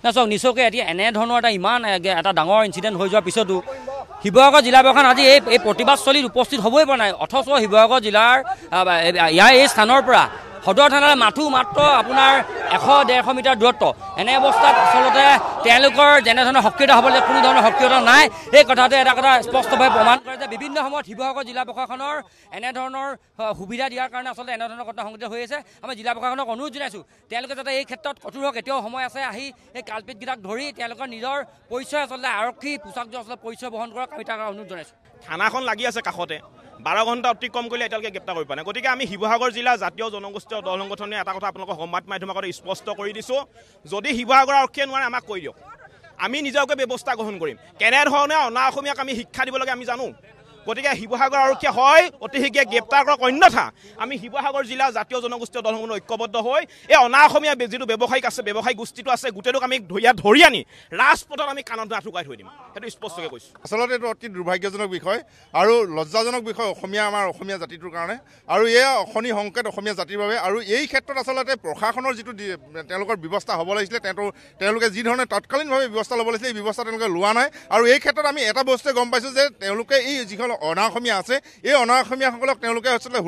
না চাওক নিশ্চয়কৈ এতিয়া এনেধৰণৰ ইমান এটা ডাঙৰ ইনচিডেণ্ট হৈ যোৱাৰ পিছতো শিৱসাগৰ জিলা প্ৰশাসন আজি এই প্ৰতিবাদস্থলীত উপস্থিত হ'বই পৰা নাই। অথচ শিৱসাগৰ জিলাৰ ইয়াৰ এই স্থানৰ পৰা সদৰ থানালৈ মাত্ৰ আপোনাৰ 100-150 মিটাৰ দূৰত্ব। এনে অৱস্থাত আচলতে তেওঁলোকৰ যেনেধৰণৰ সক্ৰিয়তা হ'ব লাগে কোনো ধৰণৰ সক্ৰিয়তা নাই। এই কথাতে এটা কথা স্পষ্টভাৱে প্ৰমাণ কৰে যে বিভিন্ন সময়ত শিৱসাগৰ জিলা প্ৰশাসনৰ এনেধৰণৰ সুবিধা দিয়াৰ কাৰণে আচলতে এনেধৰণৰ ঘটনা সংঘটিত হৈ আছে। আমি জিলা প্ৰশাসনক অনুৰোধ জনাইছোঁ তেওঁলোকে যাতে এই ক্ষেত্ৰত কঠোৰ হওক। এতিয়াও সময় আছে আহি এই কালপিতকেইটাক ধৰি তেওঁলোকৰ নিজৰ পৰিচয় আচলতে আৰক্ষী পোছাকযোৰ আচলতে পৰিচয় বহন কৰক আমি তাৰ অনুৰোধ জনাইছোঁ। থানাখন লাগি আছে কাষতে 12 ঘণ্টা অতিক্ৰম কৰিলে এতিয়ালৈকে গ্ৰেপ্তাৰ কৰিব পৰা নাই। গতিকে আমি শিৱসাগৰ জিলা জাতীয় জনগোষ্ঠীয় দল সংগঠনে এটা কথা আপোনালোকৰ সংবাদ মাধ্যমৰ আগতে স্পষ্ট কৰি দিছোঁ, যদি শিৱসাগৰ আৰক্ষীয়ে নোৱাৰে আমাক কৈ দিয়ক, আমি নিজকে ব্যৱস্থা গ্ৰহণ কৰিম। কেনেধৰণে অনা অসমীয়াক আমি শিক্ষা দিব লাগে আমি জানো। গতিকে শিৱসাগৰ আৰক্ষীয়ে হয় অতি শীঘ্ৰে গ্ৰেপ্তাৰ কৰক, অন্যথা আমি শিৱসাগৰ জিলা জাতীয় জনগোষ্ঠীয় দল সংগঠন ঐক্যবদ্ধ হৈ এই অনা অসমীয়া যিটো ব্যৱসায়িক আছে ব্যৱসায়িক গোষ্ঠীটো আছে গোটেইটোক আমি ধৰি আনি ৰাজপথত আমি কাণত আঁঠুকাই থৈ দিম। সেইটো স্পষ্টকৈ কৈছোঁ। আচলতে এইটো অতি দুৰ্ভাগ্যজনক বিষয় আৰু লজ্জাজনক বিষয় আমাৰ অসমীয়া জাতিটোৰ কাৰণে, আৰু এয়া অশনি সংকেত অসমীয়া জাতিৰ বাবে। আৰু এই ক্ষেত্ৰত আচলতে প্ৰশাসনৰ যিটো তেওঁলোকৰ ব্যৱস্থা হ'ব লাগিছিলে তেওঁলোকে যি ধৰণে তৎকালীনভাৱে ব্যৱস্থা ল'ব লাগিছিলে এই ব্যৱস্থা তেওঁলোকে লোৱা নাই। আৰু এই ক্ষেত্ৰত আমি এটা বস্তুৱে গম পাইছোঁ যে তেওঁলোকে এই যিখন অনা অসমীয়া আছে এই অনা অসমীয়াসকলক তেওঁলোকে আচলতে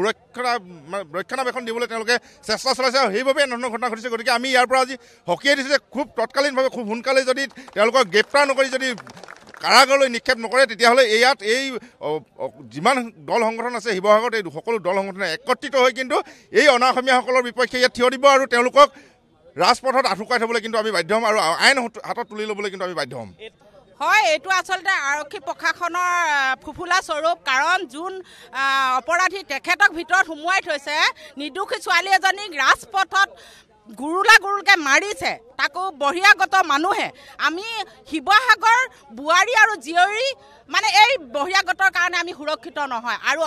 ৰক্ষণাবেক্ষণ দিবলৈ তেওঁলোকে চেষ্টা চলাইছে আৰু সেইবাবে এনেধৰণৰ ঘটনা ঘটিছে। গতিকে আমি ইয়াৰ পৰা আজি সকীয়াই দিছোঁ যে খুব তৎকালীনভাৱে খুব সোনকালে যদি তেওঁলোকক গ্ৰেপ্তাৰ নকৰি যদি কাৰাগাৰলৈ নিক্ষেপ নকৰে তেতিয়াহ'লে ইয়াত এই যিমান দল সংগঠন আছে শিৱসাগৰত এই সকলো দল সংগঠনে একত্ৰিত হৈ কিন্তু এই অনা অসমীয়াসকলৰ বিপক্ষে ইয়াত থিয় দিব আৰু তেওঁলোকক ৰাজপথত আঁঠুকাই থ'বলৈ কিন্তু আমি বাধ্য হ'ম আৰু আইন হাতত তুলি ল'বলৈ কিন্তু আমি বাধ্য হ'ম। হয়, এইটো আচলতে আৰক্ষী প্ৰশাসনৰ ফুফুলা স্বৰূপ। কাৰণ যোন অপৰাধী তেখেতক ভিতৰত সুমুৱাই থৈছে, নিৰ্দোষী ছোৱালী এজনীক ৰাজপথত গুৰুলকৈ মাৰিছে, তাকো বহিৰাগত মানুহে। আমি শিৱসাগৰ বোৱাৰী আৰু জীয়ৰী মানে এই বহিৰাগতৰ কাৰণে আমি সুৰক্ষিত নহয়। আৰু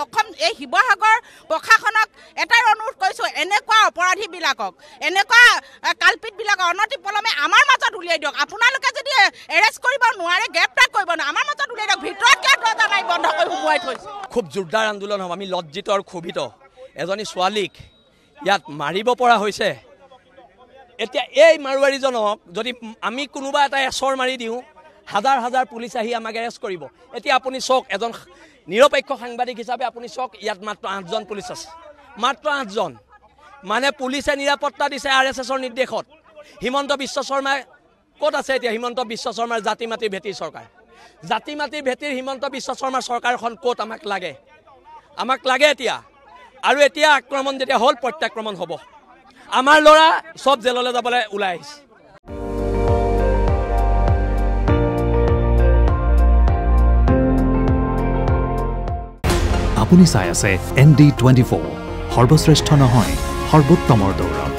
এই শিৱসাগৰ প্ৰশাসনক এটাই অনুৰোধ কৰিছোঁ, এনেকুৱা অপৰাধীবিলাকক এনেকুৱা কালপিতবিলাকক অনতিপলমে আমাৰ মাজত উলিয়াই দিয়ক। আপোনালোকে যদি এৰেষ্ট কৰিব নোৱাৰে, গ্ৰেপ্তাৰ কৰিব নোৱাৰে, আমাৰ মাজত উলিয়াই দিয়ক। ভিতৰত কিয় দৰ্জা নাই বন্ধ কৰি সোমোৱাই থৈছে। খুব জোৰদাৰ আন্দোলন হ'ব। আমি লজ্জিত আৰু ক্ষোভিত। এজনী ছোৱালীক ইয়াত মাৰিব পৰা হৈছে। এতিয়া এই মাৰোৱাৰীজনক যদি আমি কোনোবা এটা এচৰ মাৰি দিওঁ, হাজাৰ হাজাৰ পুলিচ আহি আমাক এৰেষ্ট কৰিব। এতিয়া আপুনি চাওক, এজন নিৰপেক্ষ সাংবাদিক হিচাপে আপুনি চাওক, ইয়াত মাত্ৰ 8জন পুলিচ আছে, মাত্ৰ 8জন। মানে পুলিচে নিৰাপত্তা দিছে RSSৰ নিৰ্দেশত। হিমন্ত বিশ্ব শৰ্মাই ক'ত আছে এতিয়া? হিমন্ত বিশ্ব শৰ্মাৰ জাতি মাটিৰ ভেটিৰ চৰকাৰ, জাতি মাটিৰ ভেটিৰ হিমন্ত বিশ্ব শৰ্মাৰ চৰকাৰখন ক'ত? আমাক লাগে এতিয়া। আৰু এতিয়া আক্ৰমণ যেতিয়া হ'ল, প্ৰত্যাক্ৰমণ হ'ব। আমাৰ ল'ৰা চব জেললৈ যাবলৈ ওলাই আহিছে। আপুনি চাই আছে ND24, সৰ্বশ্ৰেষ্ঠ নহয় সৰ্বোত্তমৰ দৌৰ।